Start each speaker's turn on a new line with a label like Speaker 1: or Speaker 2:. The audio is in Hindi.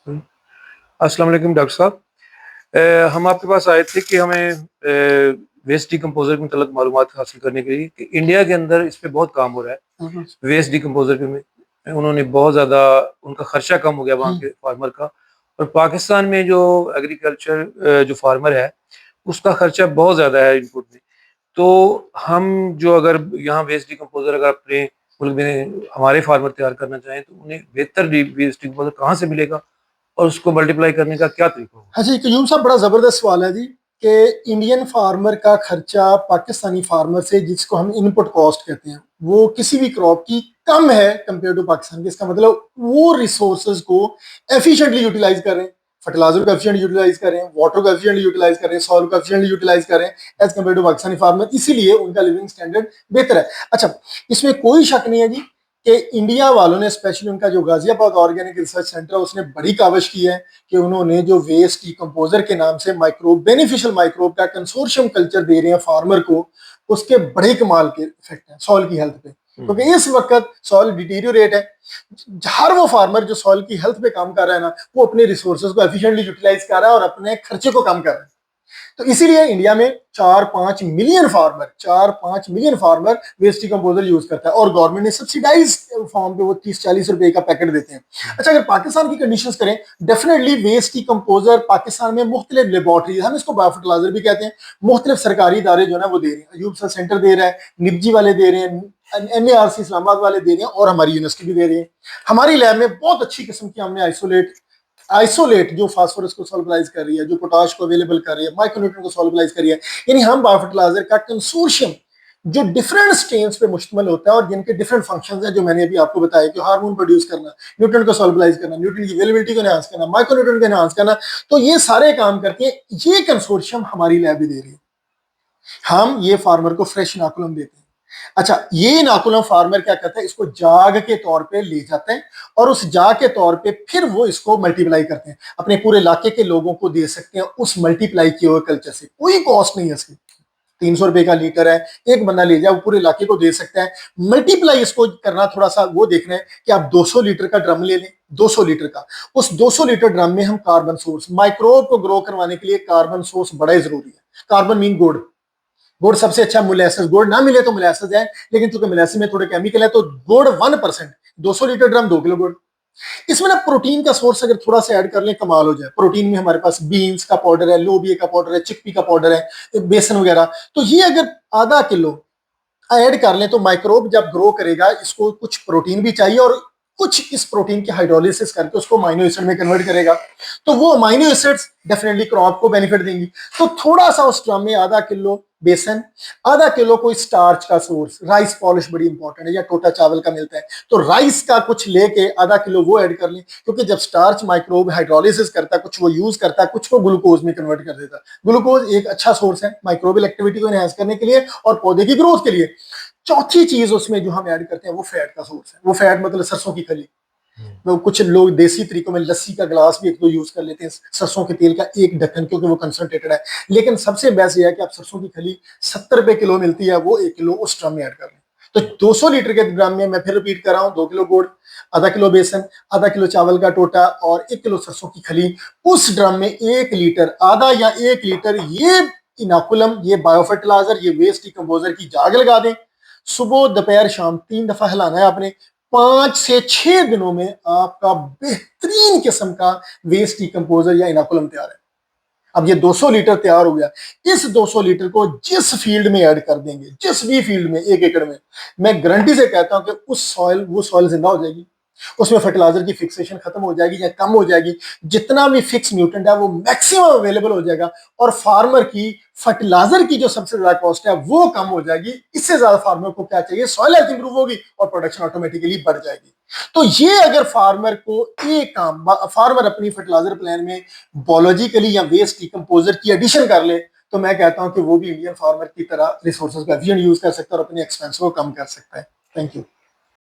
Speaker 1: अस्सलाम वालेकुम डॉक्टर साहब। हम आपके पास आए थे कि हमें वेस्ट डिकम्पोज़र के मुतल्लिक़ मालूमात हासिल करने के लिए कि इंडिया के अंदर इस पे बहुत काम हो रहा है। वेस्ट डिकम्पोज़र पे में उन्होंने बहुत ज़्यादा उनका खर्चा कम हो गया वहाँ के फार्मर का, और पाकिस्तान में जो एग्रीकल्चर जो फार्मर है, उसका खर्चा बहुत ज़्यादा है इनपुट में। तो हम जो अगर यहाँ वेस्ट डिकम्पोज़र अगर अपने मुल्क में हमारे फार्मर तैयार करना चाहें, तो उन्हें बेहतर वेस्ट डिकम्पोज़र कहाँ से मिलेगा और उसको मल्टीप्लाई करने का क्या तरीका होगा?
Speaker 2: हाँ जी, कयूम साहब, बड़ा ज़बरदस्त सवाल है जी कि इंडियन फार्मर का खर्चा पाकिस्तानी फार्मर से, जिसको हम इनपुट कॉस्ट कहते हैं, वो किसी भी क्रॉप की कम है कंपेयर टू पाकिस्तान के। इसका मतलब वो रिसोर्सेज को एफिशिएंटली यूटिलाइज कर रहे हैं, फर्टिलाइजर को एफिशिएंट यूटिलाइज कर रहे हैं, वाटर को एफिशिएंट यूटिलाइज कर रहे हैं, सॉइल को एफिशिएंट यूटिलाइज कर रहे हैं as compare to Pakistani farmer. इसीलिए उनका लिविंग स्टैंडर्ड बेहतर है। अच्छा, इसमें कोई शक नहीं है जी कि इंडिया वालों ने, स्पेशली उनका जो गाजियाबाद ऑर्गेनिक रिसर्च सेंटर है, उसने बड़ी काविश की है कि उन्होंने जो वेस्ट डिकम्पोजर के नाम से माइक्रोब, बेनिफिशियल माइक्रोब का कंसोर्शियम कल्चर दे रहे हैं फार्मर को, उसके बड़े कमाल के इफेक्ट हैं सॉइल की हेल्थ पे। क्योंकि इस वक्त सॉइल डिटीरियोरेट है। हर वो फार्मर जो सॉइल की हेल्थ पे काम कर रहा है ना, वो अपने रिसोर्सेज को एफिशिएंटली यूटिलाइज कर रहा है और अपने खर्चे को कम कर रहा है। तो इसीलिए इंडिया में 4-5 million farmer waste decomposer use करता है, और गवर्नमेंट ने सब्सिडाइज फॉर्म पे वो 30-40 रुपए का पैकेट देते हैं। अच्छा, अगर पाकिस्तान की कंडीशंस करें, डेफिनेटली वेस्ट डिकम्पोजर पाकिस्तान में मुख्तलिफ लेबॉर्ट्रीज, हम इसको बायोफर्टिलाइजर भी कहते हैं, मुख्तलिफ सरकारी इदारे जो है वो दे रहे हैं। अयूब सर सेंटर दे रहा है, निपजी वाले दे रहे हैं, NARC इस्लामाबाद वाले दे रहे हैं, और हमारी यूनिवर्सिटी भी दे रही है। हमारी लैब में बहुत अच्छी किस्म की हमने आइसोलेट जो फास्फोरस को सॉल्वलाइज कर रही है, जो पोटाश को अवेलेबल कर रही है, माइक्रोन्यूट्रिएंट को सॉल्वलाइज कर रही है। यानी हम बायोफर्टिलाइजर का कंसोर्शियम जो डिफरेंट स्ट्रेन्स पे मुश्तमिल होता है और जिनके डिफरेंट फंक्शंस हैं, जो मैंने अभी आपको बताया कि हार्मोन प्रोड्यूस करना, न्यूट्रिएंट को सॉल्वलाइज करना, न्यूट्रिएंट की अवेलेबिलिटी को एनहांस करना, माइक्रोन्यूट्रिएंट को एनहांस करना, तो ये सारे काम करके ये कंसोर्शियम हमारी लैब भी दे रही है। हम ये फार्मर को फ्रेश इनाकुलम देते हैं। अच्छा, ये इनाकुलम फार्मर क्या करता है, इसको जाग के तौर पे ले जाते हैं, और उस जाग के तौर पे फिर वो इसको मल्टीप्लाई करते हैं, अपने पूरे इलाके के लोगों को दे सकते हैं उस मल्टीप्लाई किए हुए कल्चर से। कोई कॉस्ट नहीं है इसकी। 300 रुपए का लीटर है, एक बंदा ले जाए, वो पूरे इलाके को दे सकता है। मल्टीप्लाई इसको करना थोड़ा सा वो देखना है कि आप 200 लीटर का ड्रम ले लें, 200 लीटर का, उस 200 लीटर ड्रम में हम कार्बन सोर्स, माइक्रोब को ग्रो करवाने के लिए कार्बन सोर्स बड़ा ही जरूरी है। कार्बन मीन गुड़। गुड़ सबसे अच्छा, मोलेसिस, गुड़ ना मिले तो मोलेसिस है, लेकिन चूंकि मोलेसिस में थोड़े केमिकल है, तो गुड़ 1%, 200 लीटर ड्रम 2 किलो गुड़। इसमें ना प्रोटीन का सोर्स अगर थोड़ा सा ऐड कर लें, कमाल हो जाए। प्रोटीन में हमारे पास बीन्स का पाउडर है, लोबिया का पाउडर है, चिकपी का पाउडर है, बेसन वगैरह। तो ये अगर आधा किलो ऐड कर लें, तो माइक्रोब जब ग्रो करेगा, इसको कुछ प्रोटीन भी चाहिए, और कुछ इस प्रोटीन की हाइड्रोलिसिस करके उसको अमाइनो एसिड में कन्वर्ट करेगा, तो वो अमाइनो एसिड्स डेफिनेटली क्रॉप को बेनिफिट देंगी। तो थोड़ा सा उस ड्रम में आधा किलो बेसन, आधा किलो कोई स्टार्च का सोर्स, राइस पॉलिश बड़ी इंपॉर्टेंट है, या टोटा चावल का मिलता है, तो राइस का कुछ लेके आधा किलो वो ऐड कर लें। क्योंकि जब स्टार्च माइक्रोब हाइड्रोलिसिस करता है, कुछ वो यूज करता है, कुछ को ग्लूकोज में कन्वर्ट कर देता है। ग्लूकोज एक अच्छा सोर्स है माइक्रोबियल एक्टिविटी को एनहांस करने के लिए और पौधे की ग्रोथ के लिए। चौथी चीज उसमें जो हम ऐड करते हैं, वो फैट का सोर्स है। वो फैट मतलब सरसों की खली। तो कुछ लोग देसी तरीकों में लस्सी का ग्लास भी एक दो यूज कर लेते हैं, सरसों के तेल का एक ढक्कन, क्योंकि वो कंसंट्रेटेड है। लेकिन सबसे बेस्ट यह है कि आप सरसों की खली 70 रुपए किलो मिलती है, वो 1 किलो उस ड्रम में ऐड कर लें। तो 200 लीटर के ड्रम में, मैं फिर रिपीट कर रहा हूँ, 2 किलो गुड़, आधा किलो बेसन, आधा किलो चावल का टोटा, और 1 किलो सरसों की खली। उस ड्रम में 1 लीटर, आधा या 1 लीटर ये इनाकुलम, ये बायोफर्टिलाइजर, ये वेस्ट डिकम्पोजर की जाग लगा दें। सुबह दोपहर शाम 3 दफा हिलाना है आपने। 5 से 6 दिनों में आपका बेहतरीन किस्म का वेस्ट डिकम्पोजर या इनाकुलम तैयार है। अब ये 200 लीटर तैयार हो गया। इस 200 लीटर को जिस फील्ड में ऐड कर देंगे, जिस भी फील्ड में, 1 एकड़ में, मैं गारंटी से कहता हूं कि वो सॉइल जिंदा हो जाएगी। उसमें फर्टिलाइजर की फिक्सेशन खत्म हो जाएगी या कम हो जाएगी। जितना भी फिक्स न्यूट्रेंट है वो मैक्सिमम अवेलेबल हो जाएगा, और फार्मर की फर्टिलाइजर की जो सबसे ज्यादा कॉस्ट है वो कम हो जाएगी। इससे ज्यादा फार्मर को क्या चाहिए, सॉइल हेल्थ इंप्रूव होगी और प्रोडक्शन ऑटोमेटिकली बढ़ जाएगी। तो ये अगर फार्मर को एक काम, फार्मर अपनी फर्टिलाइजर प्लान में बायोलॉजिकली या वेस्ट डिकम्पोजर की एडिशन कर ले, तो मैं कहता हूं कि वो भी इंडियन फार्मर की तरह रिसोर्सेज का एफिशिएंट यूज कर सकता है और अपने एक्सपेंस को कम कर सकता है। Thank you.